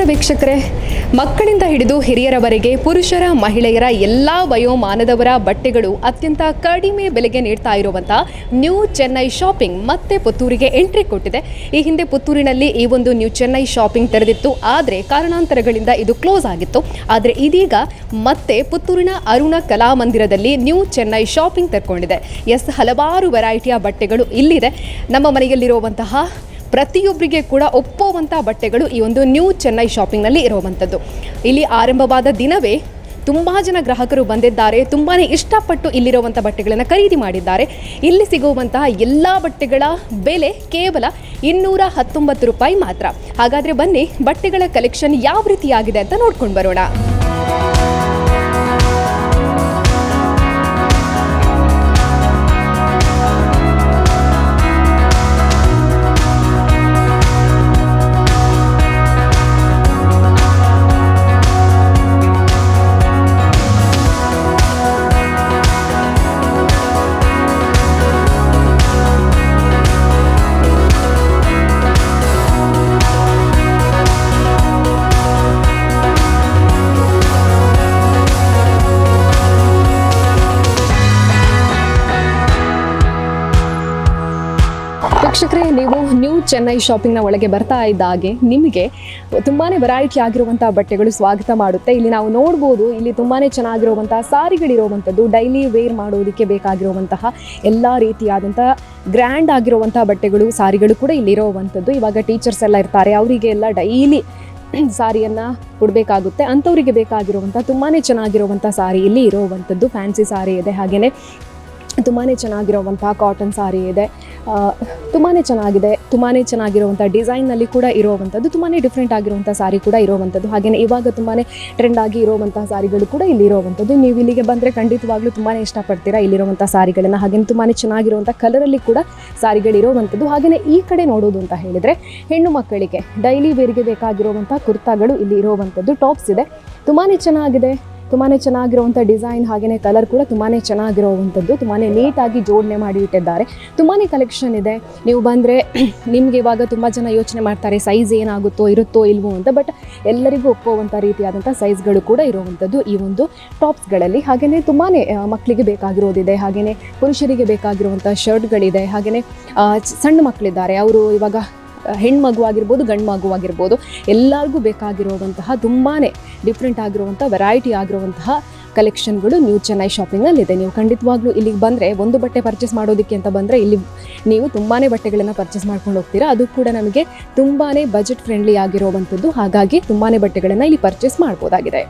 ನಮಸ್ತೆ ವೀಕ್ಷಕರೇ, ಮಕ್ಕಳಿಂದ ಹಿಡಿದು ಹಿರಿಯರವರೆಗೆ ಪುರುಷರ ಮಹಿಳೆಯರ ಎಲ್ಲ ವಯೋಮಾನದವರ ಬಟ್ಟೆಗಳು ಅತ್ಯಂತ ಕಡಿಮೆ ಬೆಲೆಗೆ ನೀಡ್ತಾ ಇರುವಂಥ ನ್ಯೂ ಚೆನ್ನೈ ಶಾಪಿಂಗ್ ಮತ್ತೆ ಪುತ್ತೂರಿಗೆ ಎಂಟ್ರಿ ಕೊಟ್ಟಿದೆ. ಈ ಹಿಂದೆ ಪುತ್ತೂರಿನಲ್ಲಿ ಈ ಒಂದು ನ್ಯೂ ಚೆನ್ನೈ ಶಾಪಿಂಗ್ ತೆರೆದಿತ್ತು, ಆದರೆ ಕಾರಣಾಂತರಗಳಿಂದ ಇದು ಕ್ಲೋಸ್ ಆಗಿತ್ತು. ಆದರೆ ಇದೀಗ ಮತ್ತೆ ಪುತ್ತೂರಿನ ಅರುಣ ಕಲಾಮಂದಿರದಲ್ಲಿ ನ್ಯೂ ಚೆನ್ನೈ ಶಾಪಿಂಗ್ ತೆರೆದುಕೊಂಡಿದೆ. ಹಲವಾರು ವೆರೈಟಿಯ ಬಟ್ಟೆಗಳು ಇಲ್ಲಿದೆ. ನಮ್ಮ ಮನೆಯಲ್ಲಿರುವಂತಹ ಪ್ರತಿಯೊಬ್ಬರಿಗೆ ಕೂಡ ಒಪ್ಪುವಂಥ ಬಟ್ಟೆಗಳು ಈ ಒಂದು ನ್ಯೂ ಚೆನ್ನೈ ಶಾಪಿಂಗ್ನಲ್ಲಿ ಇರುವಂಥದ್ದು. ಇಲ್ಲಿ ಆರಂಭವಾದ ದಿನವೇ ತುಂಬ ಜನ ಗ್ರಾಹಕರು ಬಂದಿದ್ದಾರೆ. ತುಂಬಾ ಇಷ್ಟಪಟ್ಟು ಇಲ್ಲಿರುವಂಥ ಬಟ್ಟೆಗಳನ್ನು ಖರೀದಿ ಮಾಡಿದ್ದಾರೆ. ಇಲ್ಲಿ ಸಿಗುವಂತಹ ಎಲ್ಲ ಬಟ್ಟೆಗಳ ಬೆಲೆ ಕೇವಲ 219 ರೂಪಾಯಿ ಮಾತ್ರ. ಹಾಗಾದರೆ ಬನ್ನಿ, ಬಟ್ಟೆಗಳ ಕಲೆಕ್ಷನ್ ಯಾವ ರೀತಿಯಾಗಿದೆ ಅಂತ ನೋಡ್ಕೊಂಡು ಬರೋಣ. ವೀಕ್ಷಕರೇ, ನೀವು ನ್ಯೂ ಚೆನ್ನೈ ಶಾಪಿಂಗ್ನ ಒಳಗೆ ಬರ್ತಾ ಇದ್ದಾಗೆ ನಿಮಗೆ ತುಂಬಾ ವೆರೈಟಿ ಆಗಿರುವಂಥ ಬಟ್ಟೆಗಳು ಸ್ವಾಗತ ಮಾಡುತ್ತೆ. ಇಲ್ಲಿ ನಾವು ನೋಡ್ಬೋದು, ಇಲ್ಲಿ ತುಂಬಾ ಚೆನ್ನಾಗಿರುವಂಥ ಸಾರಿಗಳಿರುವಂಥದ್ದು, ಡೈಲಿ ವೇರ್ ಮಾಡೋದಕ್ಕೆ ಬೇಕಾಗಿರುವಂತಹ ಎಲ್ಲ ರೀತಿಯಾದಂಥ ಗ್ರ್ಯಾಂಡ್ ಆಗಿರುವಂಥ ಬಟ್ಟೆಗಳು, ಸಾರಿಗಳು ಕೂಡ ಇಲ್ಲಿರುವಂಥದ್ದು. ಇವಾಗ ಟೀಚರ್ಸ್ ಎಲ್ಲ ಇರ್ತಾರೆ, ಅವರಿಗೆ ಎಲ್ಲ ಡೈಲಿ ಸಾರಿಯನ್ನು ಕೊಡಬೇಕಾಗುತ್ತೆ. ಅಂಥವರಿಗೆ ಬೇಕಾಗಿರುವಂಥ ತುಂಬಾ ಚೆನ್ನಾಗಿರುವಂಥ ಸಾರಿ ಇಲ್ಲಿ ಇರುವಂಥದ್ದು. ಫ್ಯಾನ್ಸಿ ಸಾರಿ ಇದೆ, ಹಾಗೆಯೇ ತುಂಬಾ ಚೆನ್ನಾಗಿರುವಂಥ ಕಾಟನ್ ಸಾರಿ ಇದೆ. ತುಂಬಾ ಚೆನ್ನಾಗಿದೆ, ತುಂಬಾ ಚೆನ್ನಾಗಿರುವಂಥ ಡಿಸೈನ್ನಲ್ಲಿ ಕೂಡ ಇರುವಂಥದ್ದು, ತುಂಬಾ ಡಿಫ್ರೆಂಟ್ ಆಗಿರುವಂಥ ಸಾರಿ ಕೂಡ ಇರುವಂಥದ್ದು. ಹಾಗೆಯೇ ಇವಾಗ ತುಂಬಾ ಟ್ರೆಂಡ್ ಆಗಿ ಇರುವಂಥ ಸಾರಿಗಳು ಕೂಡ ಇಲ್ಲಿ ಇರುವಂಥದ್ದು. ನೀವು ಇಲ್ಲಿಗೆ ಬಂದರೆ ಖಂಡಿತವಾಗ್ಲೂ ತುಂಬಾ ಇಷ್ಟಪಡ್ತೀರಾ ಇಲ್ಲಿರುವಂಥ ಸಾರಿಗಳನ್ನು. ಹಾಗೆಯೇ ತುಂಬಾ ಚೆನ್ನಾಗಿರುವಂಥ ಕಲರಲ್ಲಿ ಕೂಡ ಸಾರಿಗಳಿರುವಂಥದ್ದು. ಹಾಗೆಯೇ ಈ ಕಡೆ ನೋಡೋದು ಅಂತ ಹೇಳಿದರೆ ಹೆಣ್ಣು ಮಕ್ಕಳಿಗೆ ಡೈಲಿ ವೇರ್ಗೆ ಬೇಕಾಗಿರುವಂಥ ಕುರ್ತಾಗಳು ಇಲ್ಲಿ ಇರುವಂಥದ್ದು. ಟಾಪ್ಸ್ ಇದೆ, ತುಂಬಾ ಚೆನ್ನಾಗಿದೆ, ತುಂಬಾ ಚೆನ್ನಾಗಿರುವಂಥ ಡಿಸೈನ್, ಹಾಗೆಯೇ ಕಲರ್ ಕೂಡ ತುಂಬಾ ಚೆನ್ನಾಗಿರುವಂಥದ್ದು. ತುಂಬಾ ನೀಟಾಗಿ ಜೋಡಣೆ ಮಾಡಿ ಇಟ್ಟಿದ್ದಾರೆ. ತುಂಬಾ ಕಲೆಕ್ಷನ್ ಇದೆ. ನೀವು ಬಂದರೆ ನಿಮಗೆ ಇವಾಗ ತುಂಬ ಜನ ಯೋಚನೆ ಮಾಡ್ತಾರೆ ಸೈಜ್ ಏನಾಗುತ್ತೋ ಇರುತ್ತೋ ಇಲ್ವೋ ಅಂತ. ಬಟ್ ಎಲ್ಲರಿಗೂ ಒಪ್ಪುವಂಥ ರೀತಿಯಾದಂಥ ಸೈಜ್ಗಳು ಕೂಡ ಇರುವಂಥದ್ದು ಈ ಒಂದು ಟಾಪ್ಸ್ಗಳಲ್ಲಿ. ಹಾಗೆಯೇ ತುಂಬಾ ಮಕ್ಕಳಿಗೆ ಬೇಕಾಗಿರೋದಿದೆ, ಹಾಗೆಯೇ ಪುರುಷರಿಗೆ ಬೇಕಾಗಿರುವಂಥ ಶರ್ಟ್ಗಳಿದೆ. ಹಾಗೆಯೇ ಸಣ್ಣ ಮಕ್ಕಳಿದ್ದಾರೆ, ಅವರು ಇವಾಗ ಹೆಣ್ಣು ಮಗು ಆಗಿರ್ಬೋದು, ಗಂಡು ಮಗು ಆಗಿರ್ಬೋದು, ಎಲ್ಲರಿಗೂ ಬೇಕಾಗಿರುವಂತಹ ತುಂಬಾ ಡಿಫ್ರೆಂಟ್ ಆಗಿರುವಂಥ ವೆರೈಟಿ ಆಗಿರುವಂತಹ ಕಲೆಕ್ಷನ್ಗಳು ನ್ಯೂ ಚೆನ್ನೈ ಶಾಪಿಂಗ್ನಲ್ಲಿದೆ. ನೀವು ಖಂಡಿತವಾಗ್ಲೂ ಇಲ್ಲಿಗೆ ಬಂದರೆ ಒಂದು ಬಟ್ಟೆ ಪರ್ಚೇಸ್ ಮಾಡೋದಕ್ಕೆ ಅಂತ ಬಂದರೆ ಇಲ್ಲಿ ನೀವು ತುಂಬಾ ಬಟ್ಟೆಗಳನ್ನು ಪರ್ಚೇಸ್ ಮಾಡ್ಕೊಂಡು ಹೋಗ್ತೀರಾ. ಅದು ಕೂಡ ನಮಗೆ ತುಂಬಾ ಬಜೆಟ್ ಫ್ರೆಂಡ್ಲಿ ಆಗಿರುವಂಥದ್ದು. ಹಾಗಾಗಿ ತುಂಬಾ ಬಟ್ಟೆಗಳನ್ನು ಇಲ್ಲಿ ಪರ್ಚೇಸ್ ಮಾಡ್ಬೋದಾಗಿದೆ.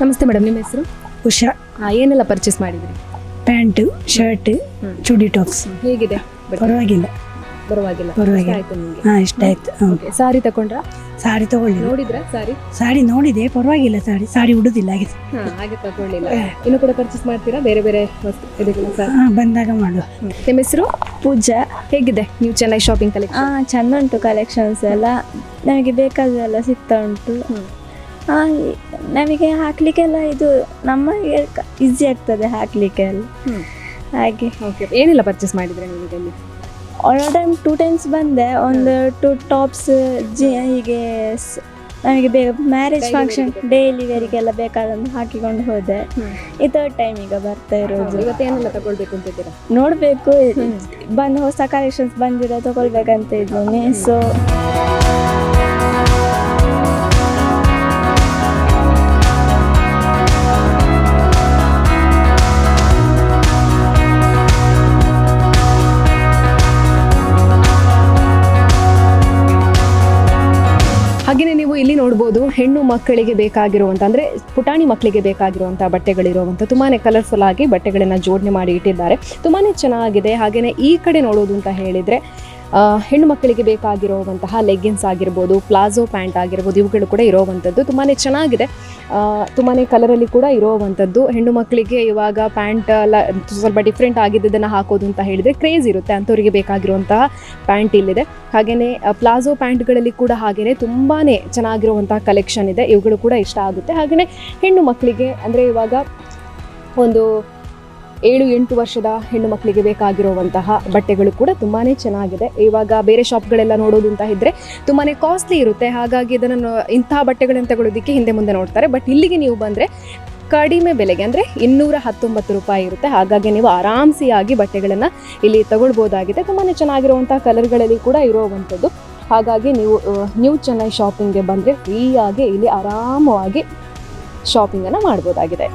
ನಮಸ್ತೆ ಮೇಡಮ್, ನಿಮ್ಮ ಹೆಸರು? ಉಷಾ. ಏನೆಲ್ಲ ಪರ್ಚೇಸ್ ಮಾಡಿದ್ರಿ? ಪ್ಯಾಂಟು, ಶರ್ಟ್, ಚೂಡಿ ಟಾಪ್ಸ್. ಹೇಗಿದೆ? ಪರವಾಗಿಲ್ಲ. ಹಾಂ, ಇಷ್ಟ ಆಯ್ತು. ಸಾರಿ ತಗೊಂಡ್ರಾ? ಸಾರಿ ತಗೊಳ್ಳಿ. ನೋಡಿದ್ರಾ ಸಾರಿ ನೋಡಿದೆ, ಪರವಾಗಿಲ್ಲ. ಸಾರಿ ಉಡುದಿಲ್ಲ ಆಗಿದೆ. ಹಾಗೆ ತಗೊಳ್ಳಿಲ್ಲ. ಇನ್ನು ಕೂಡ ಪರ್ಚೇಸ್ ಮಾಡ್ತೀರಾ ಬೇರೆ ಬೇರೆ ವಸ್ತು? ಬಂದಾಗ ಮಾಡುವ. ನಿಮ್ಮ ಹೆಸರು? ಪೂಜಾ. ಹೇಗಿದೆ ನೀವು ಚೆನ್ನೈ ಶಾಪಿಂಗ್ ಕಲೆಕ್ಷನ್? ಚೆಂದ ಉಂಟು ಕಲೆಕ್ಷನ್ಸ್ ಎಲ್ಲ, ನಮಗೆ ಬೇಕಾದೆಲ್ಲ ಸಿಗ್ತಾ ಉಂಟು. ನಮಗೆ ಹಾಕ್ಲಿಕ್ಕೆಲ್ಲ ಇದು ನಮಗೆ ಈಸಿ ಆಗ್ತದೆ ಹಾಕ್ಲಿಕ್ಕೆ ಎಲ್ಲ. ಹಾಗೆ ಏನೆಲ್ಲ ಪರ್ಚೇಸ್ ಮಾಡಿದ್ರೆ ನಿಮಗೆ? ಅಲ್ಲಿ ಆಲ್ ಟೈಮ್ 2 times ಬಂದೆ. ಒಂದು 2 ಟಾಪ್ಸ್ ಹೀಗೆ ನಮಗೆ ಮ್ಯಾರೇಜ್ ಫಂಕ್ಷನ್ ಡೈಲಿ ವೇರಿಗೆಲ್ಲ ಬೇಕಾದಂತ ಹಾಕಿಕೊಂಡು ಹೋದೆ. ಈ 3rd time ಈಗ ಬರ್ತಾ ಇರೋದು. ಇವತ್ತೇನೆಲ್ಲ ತಗೊಳ್ಬೇಕು ಅಂತಿದ್ದೀರಾ? ನೋಡಬೇಕು, ಹೊಸ ಕಲೆಕ್ಷನ್ಸ್ ಬಂದಿರೋ ತಗೊಳ್ಬೇಕಂತ ಇದ್ದೀನಿ. ಸೊ ಹಾಗೆಯೇ ನೀವು ಇಲ್ಲಿ ನೋಡ್ಬೋದು, ಹೆಣ್ಣು ಮಕ್ಕಳಿಗೆ ಬೇಕಾಗಿರುವಂಥ, ಅಂದರೆ ಪುಟಾಣಿ ಮಕ್ಕಳಿಗೆ ಬೇಕಾಗಿರುವಂಥ ಬಟ್ಟೆಗಳಿರುವಂಥ ತುಂಬಾ ಕಲರ್ಫುಲ್ ಆಗಿ ಬಟ್ಟೆಗಳನ್ನು ಜೋಡಣೆ ಮಾಡಿ ಇಟ್ಟಿದ್ದಾರೆ. ತುಂಬಾ ಚೆನ್ನಾಗಿದೆ. ಹಾಗೆಯೇ ಈ ಕಡೆ ನೋಡೋದು ಅಂತ ಹೇಳಿದರೆ ಹೆಣ್ಣು ಮಕ್ಕಳಿಗೆ ಬೇಕಾಗಿರುವಂತಹ ಲೆಗ್ಗಿನ್ಸ್ ಆಗಿರ್ಬೋದು, ಪ್ಲಾಜೋ ಪ್ಯಾಂಟ್ ಆಗಿರ್ಬೋದು, ಇವುಗಳು ಕೂಡ ಇರೋವಂಥದ್ದು. ತುಂಬಾ ಚೆನ್ನಾಗಿದೆ, ತುಂಬಾ ಕಲರಲ್ಲಿ ಕೂಡ ಇರೋವಂಥದ್ದು. ಹೆಣ್ಣು ಮಕ್ಕಳಿಗೆ ಇವಾಗ ಪ್ಯಾಂಟ್ ಎಲ್ಲ ಸ್ವಲ್ಪ ಡಿಫ್ರೆಂಟ್ ಆಗಿದ್ದನ್ನು ಹಾಕೋದು ಅಂತ ಹೇಳಿದರೆ ಕ್ರೇಜ್ ಇರುತ್ತೆ, ಅಂಥವರಿಗೆ ಬೇಕಾಗಿರುವಂತಹ ಪ್ಯಾಂಟ್ ಇಲ್ಲಿದೆ. ಹಾಗೆಯೇ ಪ್ಲಾಜೋ ಪ್ಯಾಂಟ್ಗಳಲ್ಲಿ ಕೂಡ ಹಾಗೆಯೇ ತುಂಬಾ ಚೆನ್ನಾಗಿರುವಂಥ ಕಲೆಕ್ಷನ್ ಇದೆ, ಇವುಗಳು ಕೂಡ ಇಷ್ಟ ಆಗುತ್ತೆ. ಹಾಗೆಯೇ ಹೆಣ್ಣು ಮಕ್ಕಳಿಗೆ ಅಂದರೆ ಇವಾಗ ಒಂದು 7-8 ವರ್ಷದ ಹೆಣ್ಣು ಮಕ್ಕಳಿಗೆ ಬೇಕಾಗಿರುವಂತಹ ಬಟ್ಟೆಗಳು ಕೂಡ ತುಂಬಾ ಚೆನ್ನಾಗಿದೆ. ಇವಾಗ ಬೇರೆ ಶಾಪ್ಗಳೆಲ್ಲ ನೋಡೋದು ಅಂತ ಇದ್ದರೆ ತುಂಬಾ ಕಾಸ್ಟ್ಲಿ ಇರುತ್ತೆ. ಹಾಗಾಗಿ ಇದನ್ನು ಇಂತಹ ಬಟ್ಟೆಗಳನ್ನು ತಗೊಳ್ಳೋದಕ್ಕೆ ಹಿಂದೆ ಮುಂದೆ ನೋಡ್ತಾರೆ. ಬಟ್ ಇಲ್ಲಿಗೆ ನೀವು ಬಂದರೆ ಕಡಿಮೆ ಬೆಲೆಗೆ ಅಂದರೆ 219 ರೂಪಾಯಿ ಇರುತ್ತೆ. ಹಾಗಾಗಿ ನೀವು ಆರಾಮ್ಸಿಯಾಗಿ ಬಟ್ಟೆಗಳನ್ನು ಇಲ್ಲಿ ತಗೊಳ್ಬೋದಾಗಿದೆ. ತುಂಬಾ ಚೆನ್ನಾಗಿರುವಂಥ ಕಲರ್ಗಳಲ್ಲಿ ಕೂಡ ಇರುವಂಥದ್ದು. ಹಾಗಾಗಿ ನೀವು ನ್ಯೂ ಚೆನ್ನೈ ಶಾಪಿಂಗ್ಗೆ ಬಂದರೆ ಫ್ರೀಯಾಗಿ ಇಲ್ಲಿ ಆರಾಮವಾಗಿ ಶಾಪಿಂಗನ್ನು ಮಾಡ್ಬೋದಾಗಿದೆ.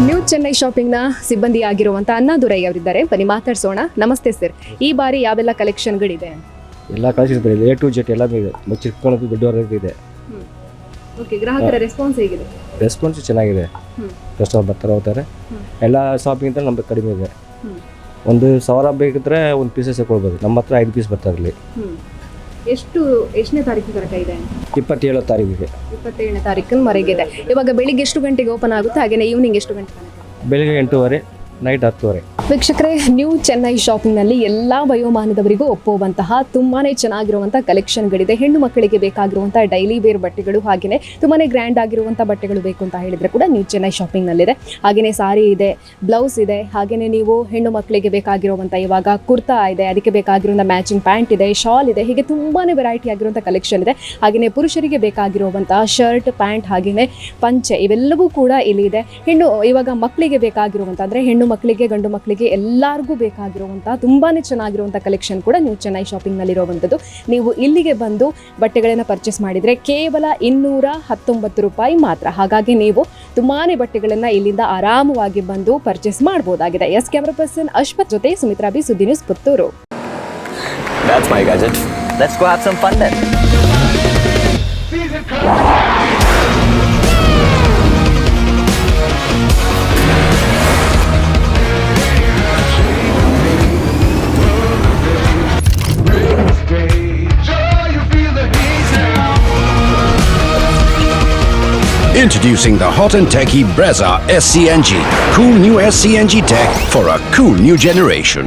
ನ್ಯೂ ಚೆನ್ನೈ ಶಾಪಿಂಗ್ನ ಸಿಬ್ಬಂದಿ ಆಗಿರುವಂಥ ಅಣ್ಣಾದುರೈ ಅವರಿದ್ದಾರೆ. ಬನ್ನಿ ಮಾತಾಡ್ಸೋಣ. ನಮಸ್ತೆ ಸರ್, ಈ ಬಾರಿ ಯಾವೆಲ್ಲ ಕಲೆಕ್ಷನ್ಗಳಿದೆ? ಎಲ್ಲ ಕಳಿಸಿದ್ರೆ A to Z ಎಲ್ಲ ಇದೆ, ಚಿಕ್ಕವರದ್ದು ದೊಡ್ಡವರದ್ದು ಇದೆ. ಓಕೆ, ಗ್ರಾಹಕರ ರೆಸ್ಪಾನ್ಸ್ ಹೇಗಿದೆ? ರೆಸ್ಪಾನ್ಸ್ ಚೆನ್ನಾಗಿದೆ. ಕಸ್ಟಮರ್ ಬರ್ತಾರೆ ಹೋಗ್ತಾರೆ. ಎಲ್ಲ ಶಾಪಿಂಗ್ ಅಂತ ನಮ್ಗೆ ಕಡಿಮೆ ಇದೆ. 1,000 ಬೇಕಿದ್ರೆ ಒಂದು ಪೀಸಸ್ ಕೊಡ್ಬೋದು. ನಮ್ಮ ಹತ್ರ 5 ಪೀಸ್ ಬರ್ತಾರೆ ಇಲ್ಲಿ. ಎಷ್ಟನೇ ತಾರೀಕು ತನಕ ಇದೆ? 27 ತಾರೀಕಿಗೆ. 27ನೇ ತಾರೀಕಿನವರೆಗಿದೆ. ಇವಾಗ ಬೆಳಿಗ್ಗೆ ಎಷ್ಟು ಗಂಟೆಗೆ ಓಪನ್ ಆಗುತ್ತೆ, ಹಾಗೆಯೇ ಈವ್ನಿಂಗ್ ಎಷ್ಟು ಗಂಟೆ ತನಕ? ಬೆಳಿಗ್ಗೆ 8:30, ನೈಟ್ 10:30. ವೀಕ್ಷಕರೇ, ನ್ಯೂ ಚೆನ್ನೈ ಶಾಪಿಂಗ್ನಲ್ಲಿ ಎಲ್ಲ ವಯೋಮಾನದವರಿಗೂ ಒಪ್ಪುವಂತಹ ತುಂಬಾ ಚೆನ್ನಾಗಿರುವಂಥ ಕಲೆಕ್ಷನ್ಗಳಿದೆ. ಹೆಣ್ಣು ಮಕ್ಕಳಿಗೆ ಬೇಕಾಗಿರುವಂಥ ಡೈಲಿ ವೇರ್ ಬಟ್ಟೆಗಳು, ಹಾಗೆಯೇ ತುಂಬಾ ಗ್ರ್ಯಾಂಡ್ ಆಗಿರುವಂಥ ಬಟ್ಟೆಗಳು ಬೇಕು ಅಂತ ಹೇಳಿದರೆ ಕೂಡ ನ್ಯೂ ಚೆನ್ನೈ ಶಾಪಿಂಗ್ನಲ್ಲಿದೆ. ಹಾಗೆಯೇ ಸಾರಿ ಇದೆ, ಬ್ಲೌಸ್ ಇದೆ, ಹಾಗೆಯೇ ನೀವು ಹೆಣ್ಣು ಮಕ್ಕಳಿಗೆ ಬೇಕಾಗಿರುವಂಥ ಇವಾಗ ಕುರ್ತಾ ಇದೆ, ಅದಕ್ಕೆ ಬೇಕಾಗಿರುವಂಥ ಮ್ಯಾಚಿಂಗ್ ಪ್ಯಾಂಟ್ ಇದೆ, ಶಾಲ್ ಇದೆ, ಹೀಗೆ ತುಂಬಾ ವೆರೈಟಿ ಆಗಿರುವಂಥ ಕಲೆಕ್ಷನ್ ಇದೆ. ಹಾಗೆಯೇ ಪುರುಷರಿಗೆ ಬೇಕಾಗಿರುವಂಥ ಶರ್ಟ್, ಪ್ಯಾಂಟ್, ಹಾಗೆಯೇ ಪಂಚೆ ಇವೆಲ್ಲವೂ ಕೂಡ ಇಲ್ಲಿ ಇದೆ. ಇವಾಗ ಮಕ್ಕಳಿಗೆ ಬೇಕಾಗಿರುವಂಥ ಅಂದರೆ ಹೆಣ್ಣು ಮಕ್ಕಳಿಗೆ, ಗಂಡು ಮಕ್ಕಳಿಗೆ ಎಲ್ಲರಿಗೂ ಬೇಕಾಗಿರುವಂಥ ತುಂಬಾ ಚೆನ್ನಾಗಿರುವಂಥ ಕಲೆಕ್ಷನ್ ಕೂಡ ನ್ಯೂ ಚೆನ್ನೈ ಶಾಪಿಂಗ್ನಲ್ಲಿರುವಂಥದ್ದು. ನೀವು ಇಲ್ಲಿಗೆ ಬಂದು ಬಟ್ಟೆಗಳನ್ನು ಪರ್ಚೇಸ್ ಮಾಡಿದರೆ ಕೇವಲ 219 ರೂಪಾಯಿ ಮಾತ್ರ. ಹಾಗಾಗಿ ನೀವು ತುಂಬಾ ಬಟ್ಟೆಗಳನ್ನು ಇಲ್ಲಿಂದ ಆರಾಮವಾಗಿ ಬಂದು ಪರ್ಚೇಸ್ ಮಾಡ್ಬೋದಾಗಿದೆ. ಕ್ಯಾಮರಾ ಪರ್ಸನ್ ಅಶ್ವಥ್ ಜೊತೆ ಸುಮಿತ್ರಾ ಬಿ, ಸುದ್ದಿ news, Puttur. That's my gadget. Let's go have some fun then. Introducing the hot and techy Brezza SCNG. Cool new SCNG tech for a cool new generation.